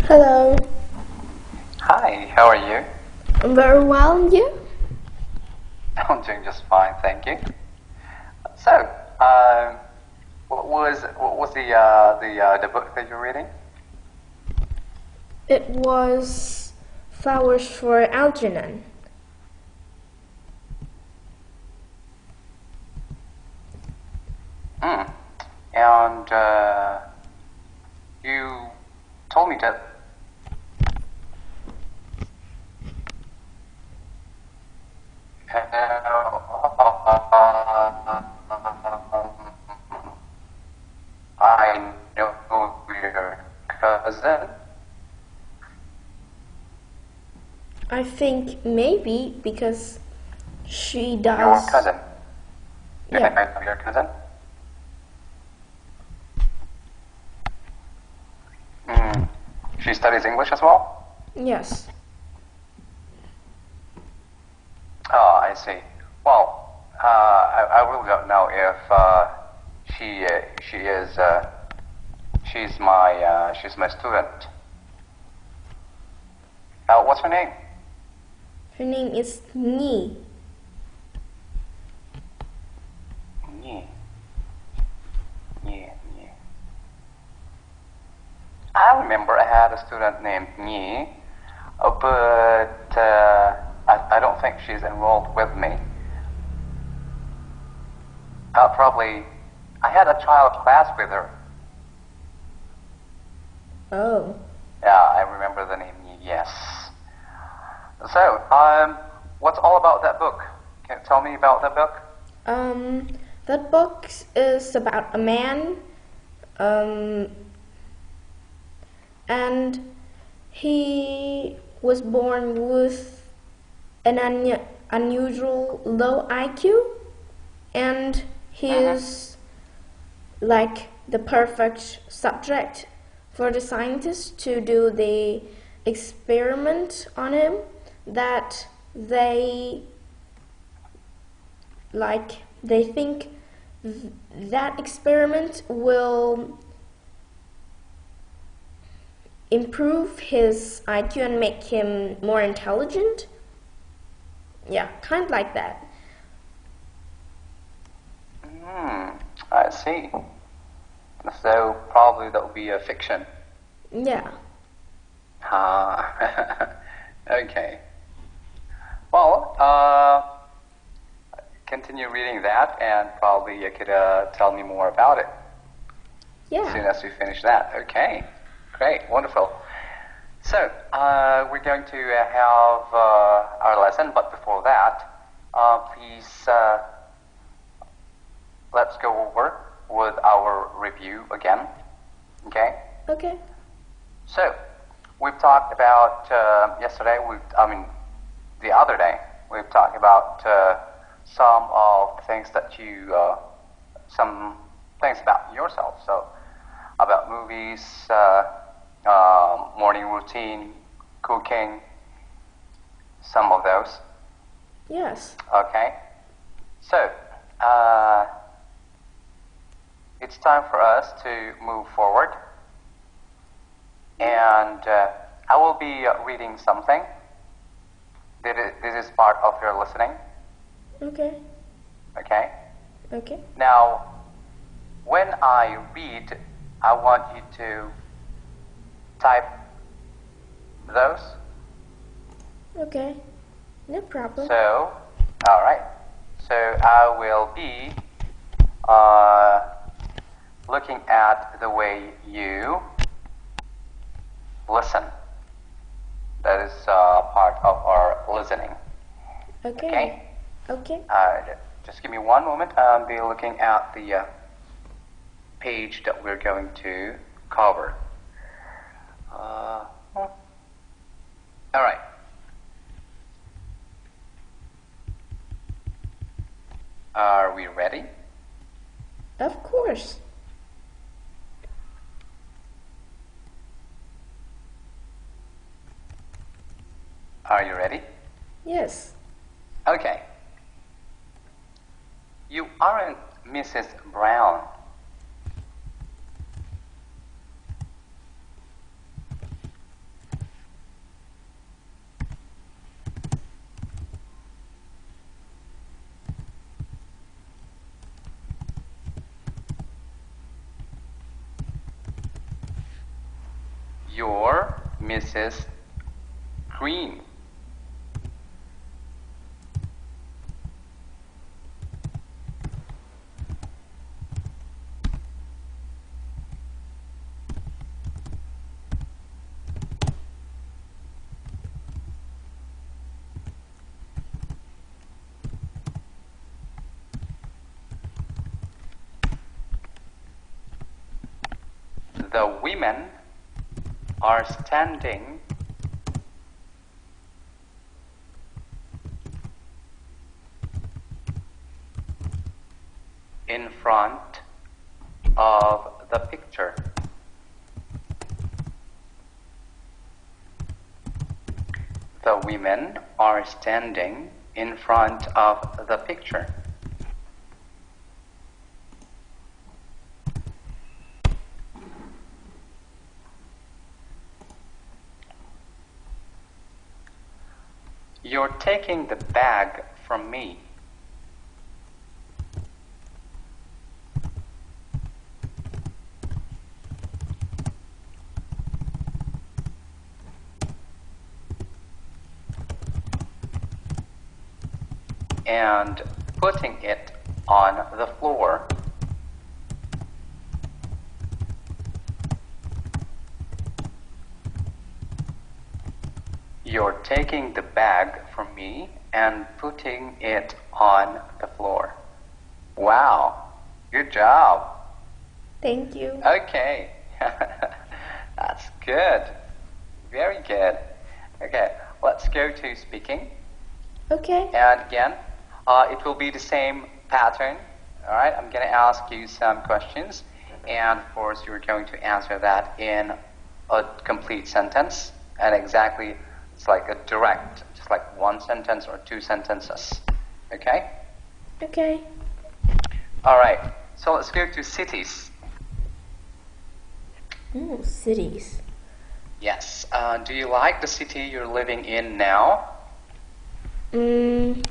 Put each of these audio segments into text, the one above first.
Hello, Hi, how are you? I'm very well, and you? I'm doing just fine, thank you. So, what was the book that you're reading? It was Flowers for Algernon. Hmm. And you told me that. I know your cousin. I think maybe because she Your does. cousin. You think Yeah. I know your cousin? Hmm. She studies English as well? Yes. Oh, I see. Well, I really don't know if she is she's my student. What's her name? Her name is Nhi. Nhi. Nhi. Nhi. I remember I had a student named Nhi, but I don't think she's enrolled with me. Probably, I had a child class with her. Oh. Yeah, I remember the name Nhi, yes. So, what's all about that book? Can you tell me about that book? That book is about a man, and he was born with an unusual low IQ, and he is like the perfect subject for the scientists to do the experiment on him that they think that experiment will improve his IQ and make him more intelligent. Yeah, kind of like that. I see. So, probably that will be a fiction. Yeah. Ah, okay. Well, continue reading that, and probably you could tell me more about it as soon Yeah. as we finish that. Okay, great, wonderful. So, we're going to have our lesson, but before that, please let's go over with our review again. Okay? Okay. So, we've talked about yesterday. The other day, we've talked about some of the things that some things about yourself. So, about movies, morning routine, cooking, some of those. Yes. Okay. So, it's time for us to move forward. And I will be reading something. This is part of your listening. Okay. Okay? Okay. Now, when I read, I want you to type those. Okay. No problem. So, alright. So I will be looking at the way you listen. That is part of our listening. Okay. Okay. Just give me one moment. I'll be looking at the page that we're going to cover. Alright. Are we ready? Of course. Are you ready? Yes. Okay. You aren't Mrs. Brown. You're Mrs. Green. The women are standing in front of the picture. The women are standing in front of the picture. You're taking the bag from me. And putting it on the floor. You're taking the bag from me and putting it on the floor. Wow, good job. Thank you. Okay, that's good. Very good. Okay, let's go to speaking. Okay. And again, it will be the same pattern. All right, I'm going to ask you some questions, and of course, you're going to answer that in a complete sentence, and exactly, it's like a direct, just like one sentence or two sentences. Okay? Okay. All right, so let's go to cities. Oh, cities. Yes. Do you like the city you're living in now? To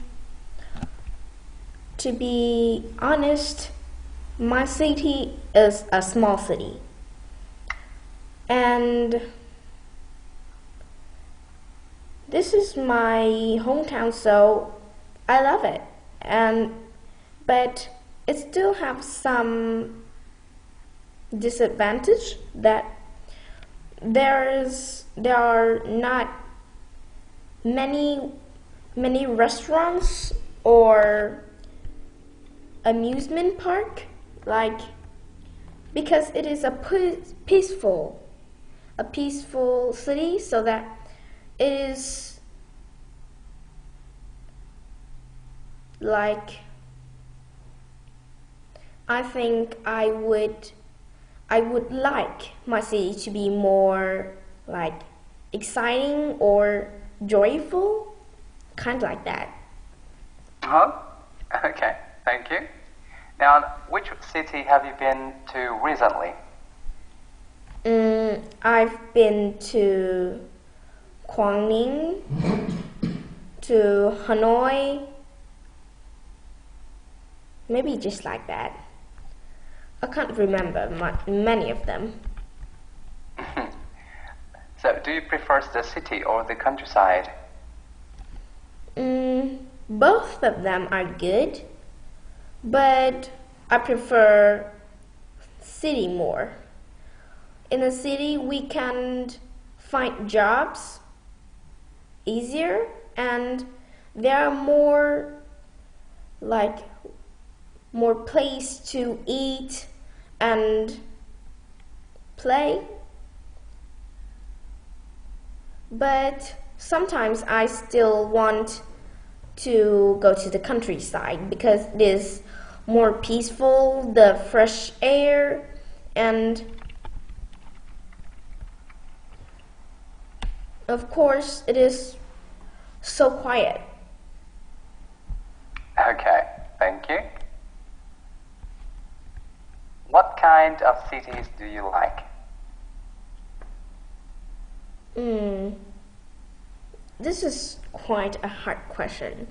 be honest, my city is a small city. And this is my hometown, so I love it. But it still have some disadvantage that there are not many restaurants or amusement park, like, because it is a peaceful city, so that it is like, I think I would like my city to be more like exciting or joyful, kind of like that. Okay, thank you. Now, which city have you been to recently? I've been to Quang Ninh, to Hanoi, maybe just like that. I can't remember many of them. So, do you prefer the city or the countryside? Both of them are good, but I prefer city more. In a city, we can find jobs easier, and there are more place to eat and play. But sometimes I still want to go to the countryside because it is more peaceful, the fresh air, and of course it is so quiet. Okay, thank you. What kind of cities do you like? This is quite a hard question.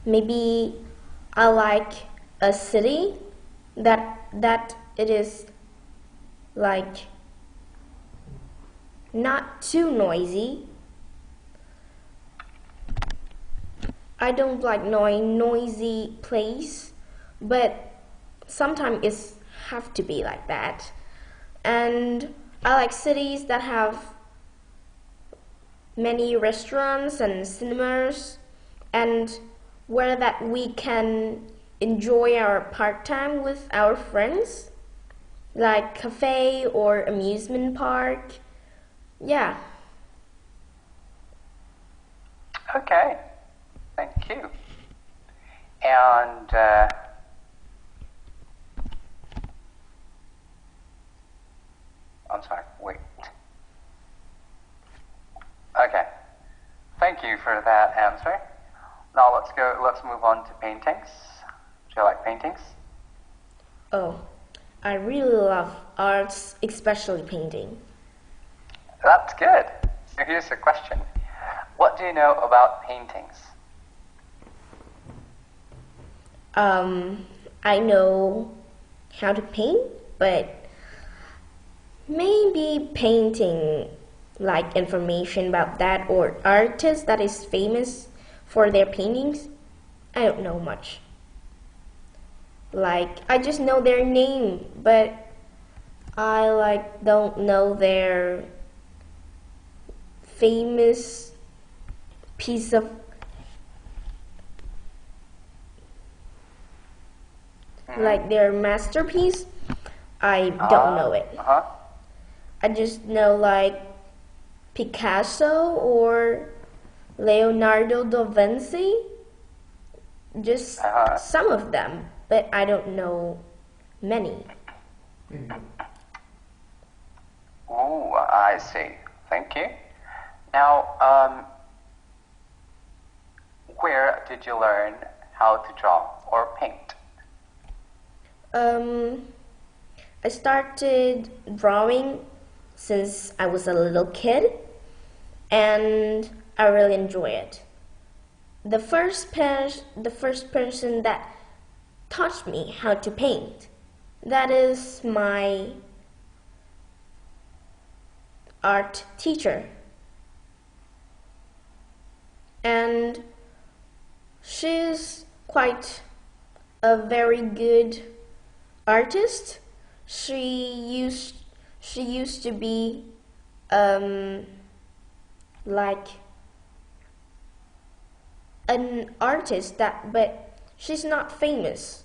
Maybe I like a city that it is like not too noisy. I don't like noisy place, but sometimes it have to be like that. And I like cities that have many restaurants and cinemas, and where that we can enjoy our part time with our friends, like cafe or amusement park. Yeah. Okay, thank you. And I'm sorry, wait. Okay, thank you for that answer. Now let's move on to paintings. Do you like paintings? Oh, I really love arts, especially painting. That's good. So here's a question. What do you know about paintings? I know how to paint, but maybe painting like information about that or artist that is famous for their paintings. I don't know much. Like I just know their name, but I like don't know their famous piece of like their masterpiece. I don't know it. I just know like Picasso or Leonardo da Vinci, just some of them, but I don't know many. Oh, I see. Thank you. Now, where did you learn how to draw or paint? I started drawing since I was a little kid, and I really enjoy it. The first person that taught me how to paint, that is my art teacher. And she's quite a very good artist. She used to be like an artist but she's not famous.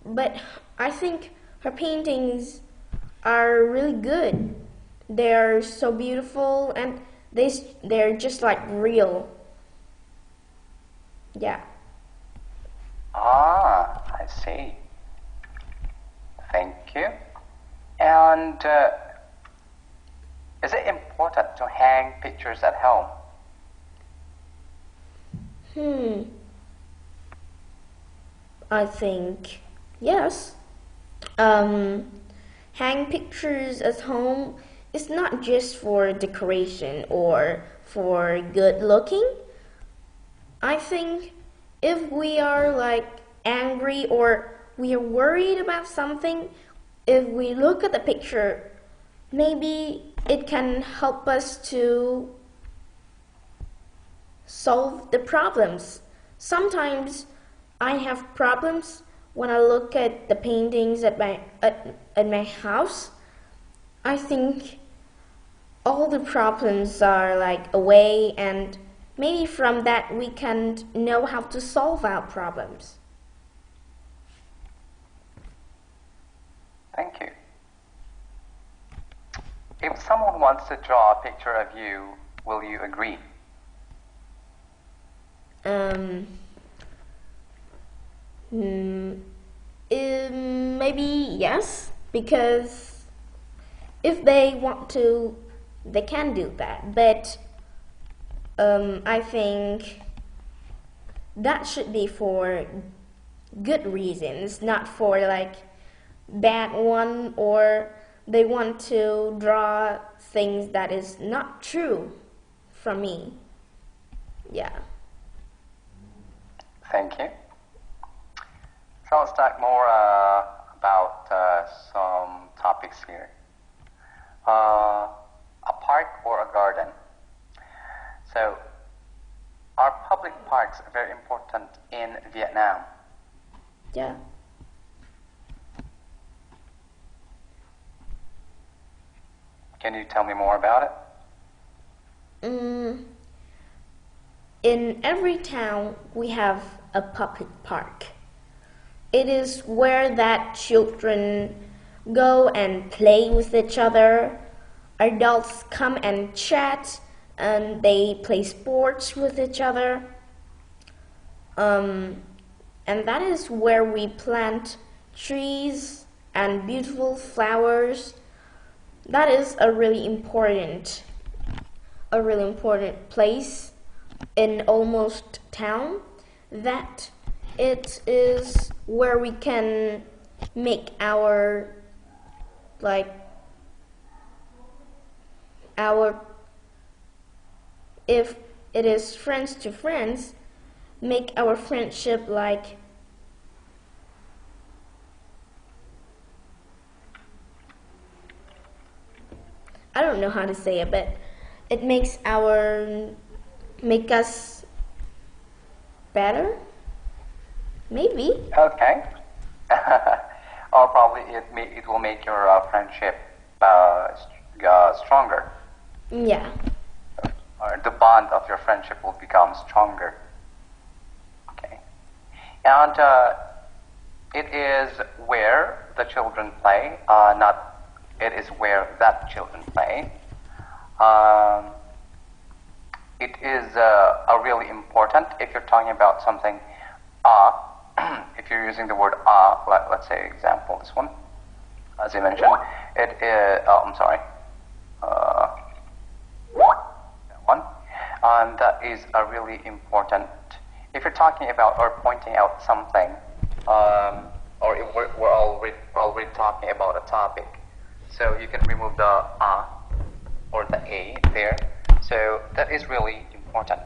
But I think her paintings are really good. They're so beautiful and they're just like real. Yeah. Ah, I see. Thank you. And is it important to hang pictures at home? I think yes. Hang pictures at home is not just for decoration or for good looking. I think if we are like angry or we are worried about something, if we look at the picture, maybe it can help us to solve the problems. Sometimes I have problems when I look at the paintings at my house. I think all the problems are like away, and maybe from that we can know how to solve our problems. Thank you. If someone wants to draw a picture of you, will you agree? Maybe yes, because if they want to, they can do that. But I think that should be for good reasons, not for like bad one, or they want to draw things that is not true from me. Yeah. Thank you. So let's talk more about some topics topics here. A park or a garden. So, are public parks very important in Vietnam? Yeah. Can you tell me more about it? In every town, we have a public park. It is where that children go and play with each other. Adults come and chat, and they play sports with each other. And that is where we plant trees and beautiful flowers. That is a really important place in almost town. That it is where we can make if it is friends to friends, make our friendship like I don't know how to say it, but it makes us better? Maybe. Okay. Or probably it will make your friendship stronger. Yeah. Or the bond of your friendship will become stronger. Okay. And it is where the children play, not it is where that children play. It is a really important if you're talking about something. If you're using the word let's say example this one, as I mentioned, it is. I'm sorry. That one, and that is a really important. If you're talking about or pointing out something, or if we're already talking about a topic. So you can remove the or the a there. So that is really important.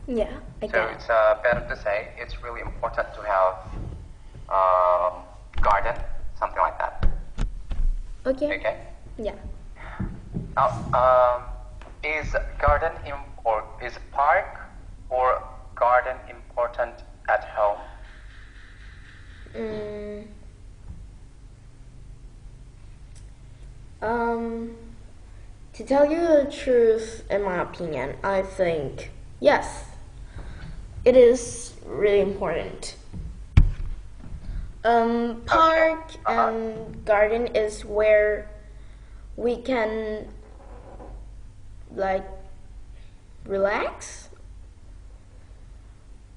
Yeah, I So get it's better to say it's really important to have garden, something like that. Okay. Okay. Yeah. Now, is garden or is park or garden important at home? To tell you the truth, in my opinion, I think yes, it is really important. Park and garden is where we can like relax.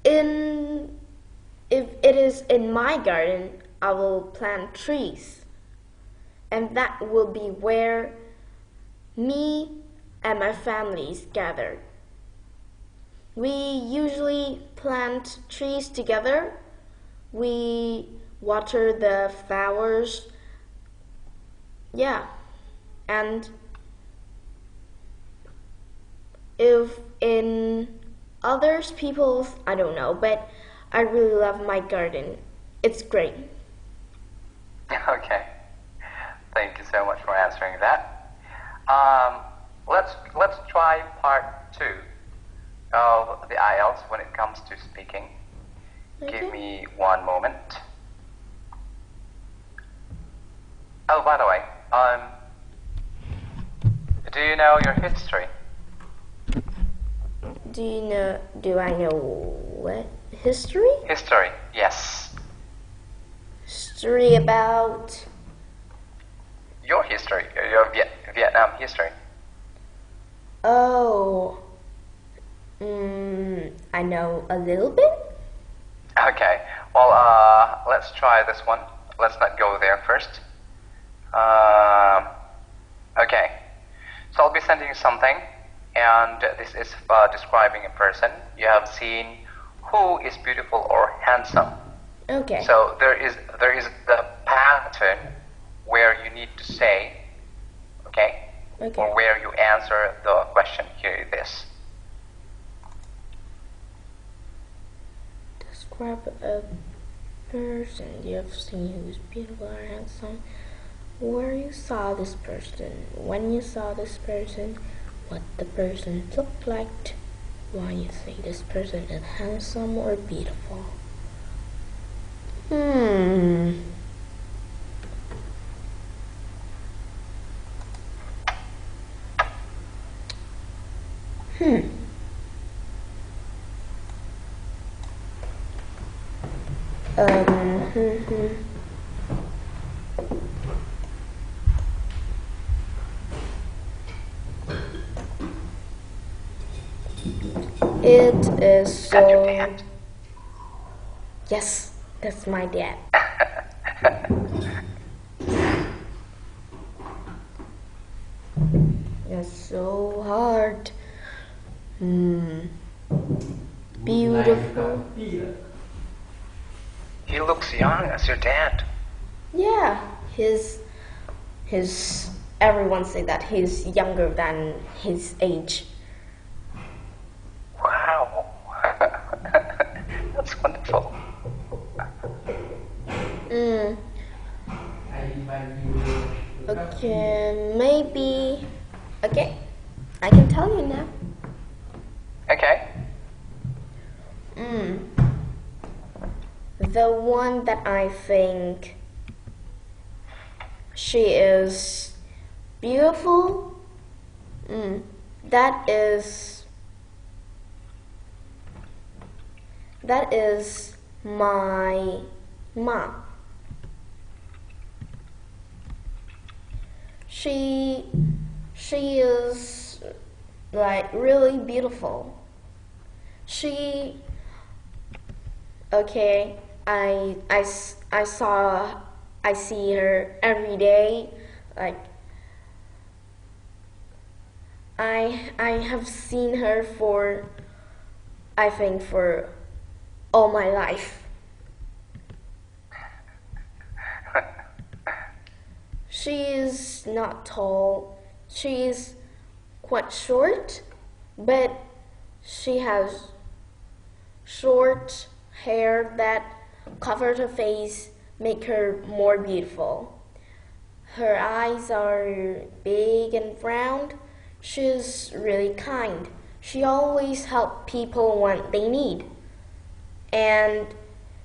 If it is in my garden, I will plant trees, and that will be where me and my families gather. We usually plant trees together. We water the flowers. Yeah. And if in others people's, I don't know, but I really love my garden. It's great. Okay. Thank you so much for answering that. Let's try part 2 of the IELTS when it comes to speaking. Okay. Give me one moment. Oh, by the way, do you know your history? Do I know what? History? History, yes. History about... Your history, your Vietnam history. Oh, I know a little bit. Okay, well, let's try this one. Let's not go there first. Okay, so I'll be sending you something, and this is describing a person. You have seen who is beautiful or handsome. Okay. So there is the pattern where you need to say, okay, or where you answer the question. Here it is. Describe a person you've seen who's beautiful or handsome. Where you saw this person, when you saw this person, what the person looked like, why you think this person is handsome or beautiful. Hmm. It is Got your so. dad? Yes, that's my dad. It's so hard. Beautiful. He looks young as your dad. Yeah, everyone say that he's younger than his age. Wow. That's wonderful. Okay, maybe. Okay, I can tell you now. Okay. The one that I think she is beautiful, that is my mom. She is like really beautiful. Okay, I see her every day. Like I have seen her for, I think, for all my life. She is not tall. She is quite short, but she has short hair that covers her face, make her more beautiful. Her eyes are big and round. She's really kind. She always helps people when they need. And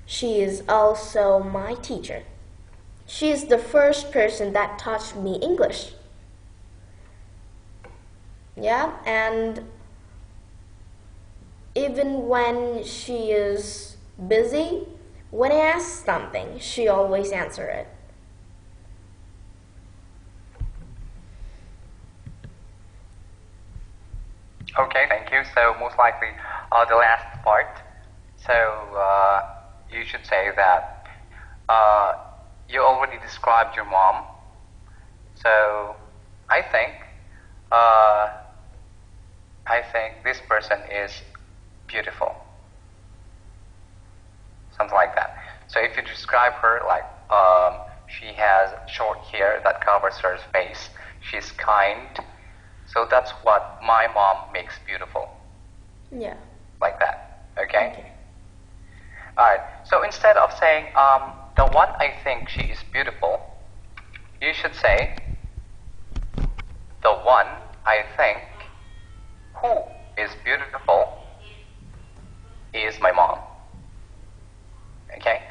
she is also my teacher. She is the first person that taught me English. Yeah, and even when she is busy, when I ask something, she always answers it. Okay, thank you. So most likely the last part. So you should say that you already described your mom. So I think this person is beautiful. Something like that. So if you describe her like she has short hair that covers her face, she's kind. So that's what my mom makes beautiful. Yeah. Like that. Okay? Alright. So instead of saying the one I think she is beautiful, you should say the one I think who is beautiful is my mom. Okay?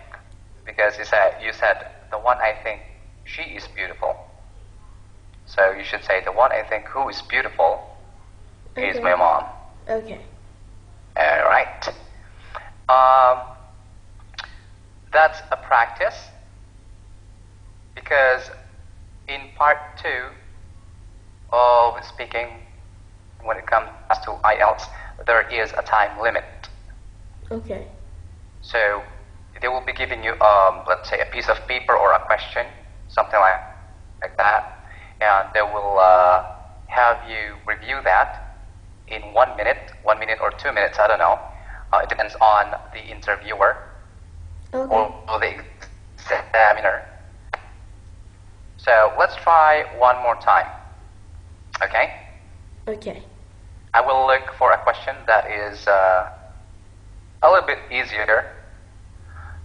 Because you said the one I think she is beautiful. So you should say the one I think who is beautiful is my mom. Okay. Alright. That's a practice because in part 2 of speaking, when it comes to IELTS, there is a time limit. Okay. So they will be giving you, let's say, a piece of paper or a question, something like that, and they will have you review that in 1 minute or 2 minutes, I don't know. It depends on the interviewer or the examiner. So let's try one more time. Okay? Okay. I will look for a question that is a little bit easier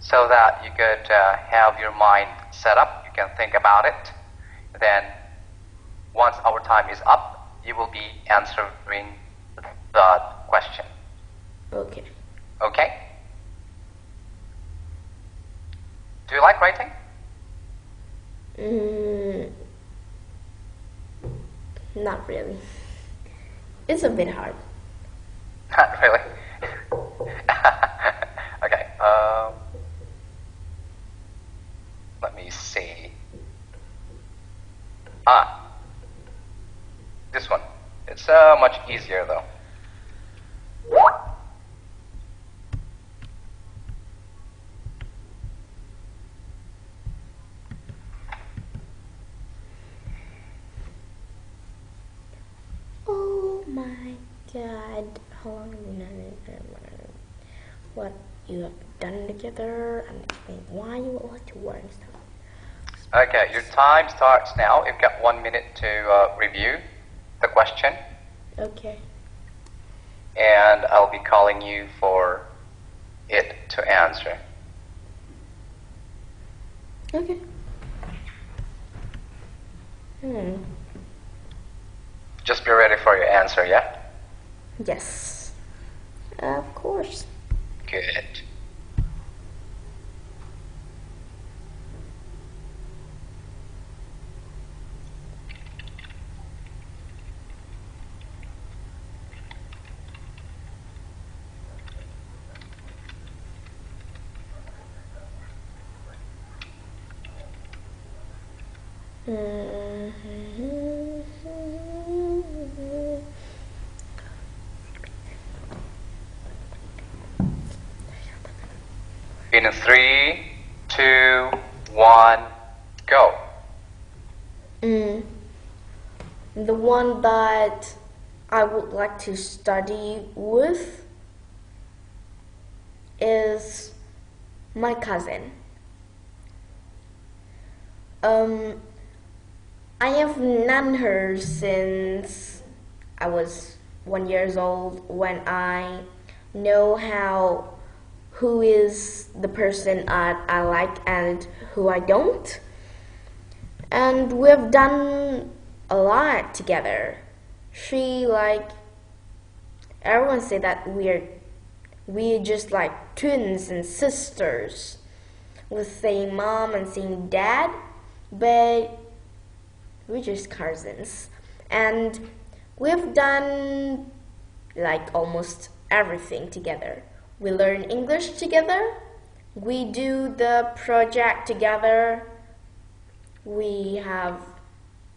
so that you could have your mind set up. You can think about it. Then once our time is up, you will be answering the question. Okay. Okay? Do you like writing? Not really. It's a bit hard. Not really. Okay. Let me see. This one. It's much easier though. Oh my God. How long have we known what you have done together and why you would like to work and stuff. Okay, your time starts now. You've got 1 minute to review the question. Okay. And I'll be calling you for it to answer. Okay. Just be ready for your answer, yeah? Yes. Of course. Good. In 3, 2, 1, go. The one that I would like to study with is my cousin. I have known her since I was 1 year old, when I know who is the person I like and who I don't. And we've done a lot together. Everyone say that we're just like twins and sisters with same mom and same dad, but we're just cousins. And we've done like almost everything together. We learn English together. We do the project together. We have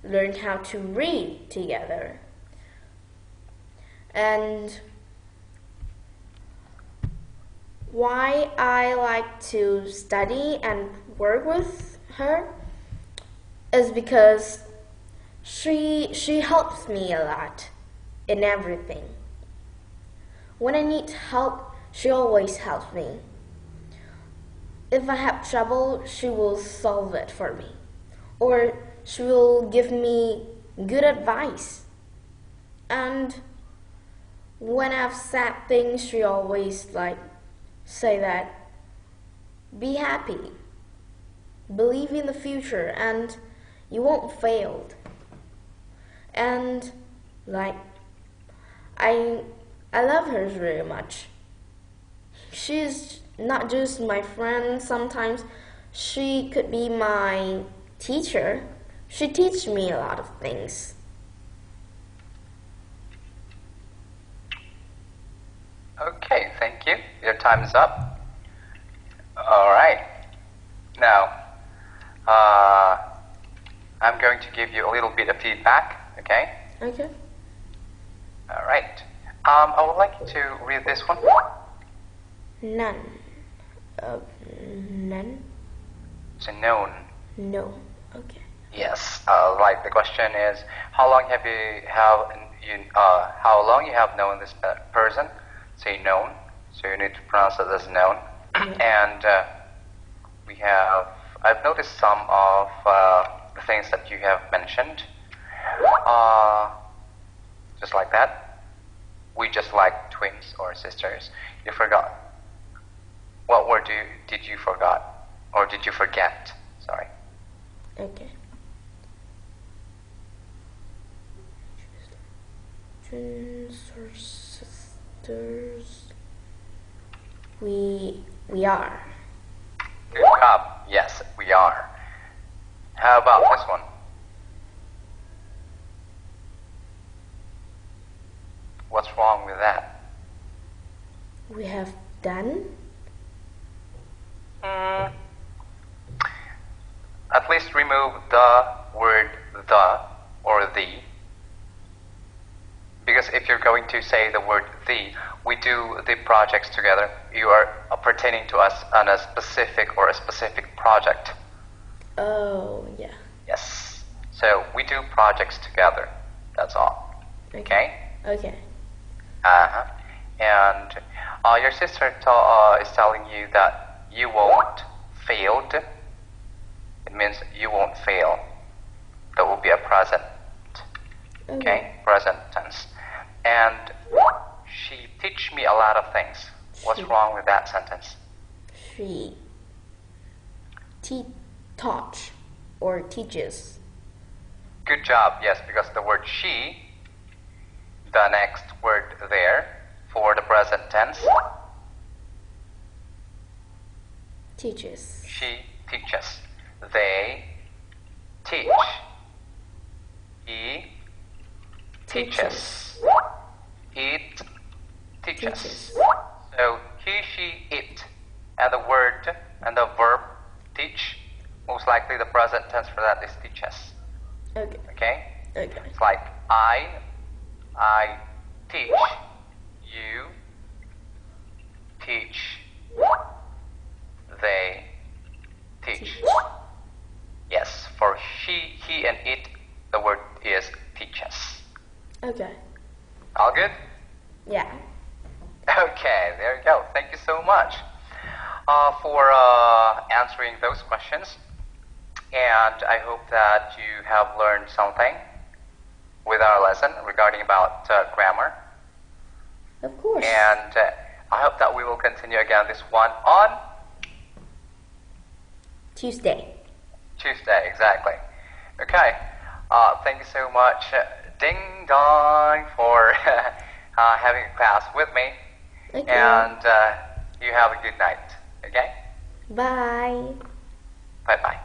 learned how to read together. And why I like to study and work with her is because she helps me a lot in everything. When I need help, she always helps me. If I have trouble, she will solve it for me. Or she will give me good advice. And when I have sad things, she always say that, be happy, believe in the future, and you won't fail. And I love her very much. She's not just my friend. Sometimes she could be my teacher. She teaches me a lot of things. Okay, thank you. Your time is up. All right. Now, I'm going to give you a little bit of feedback, okay? Okay. All right. I would like you to read this one. None. None? It's a noun. No. Okay. Yes. Like the question is, how long you have known this person? Say known. So you need to pronounce it as known. And I've noticed some of the things that you have mentioned. Just like that. We just like twins or sisters. You forgot What word did you forgot? Or did you forget? Sorry. Okay. Twins or sisters? We are. Good job. Yes, we are. How about this one? What's wrong with that? We have done. At least remove the word the or the. Because if you're going to say the word the, we do the projects together. You are pertaining to us on a specific project. Oh, yeah. Yes. So we do projects together. That's all. Okay? Okay. Uh-huh. And your sister is telling you that you won't failed. It means you won't fail. That will be a present. Okay? Present tense. And she teach me a lot of things. What's wrong with that sentence? She taught or teaches. Good job. Yes, because the word she, the next word there for the present tense, teaches. she teaches. They teach. He teaches. It teaches. So he, she, it, and the word and the verb teach. Most likely the present tense for that is teaches. Okay. Okay? Okay. It's like I teach, you teach, they teach. Yes, for she, he, and it, the word is teaches. Okay. All good? Yeah. Okay, there you go. Thank you so much for answering those questions. And I hope that you have learned something with our lesson regarding about grammar. Of course. And I hope that we will continue again this one on Tuesday. Tuesday, exactly. Okay. Thank you so much, Ding Dong, for having a class with me. Okay. And you have a good night. Okay? Bye. Bye-bye.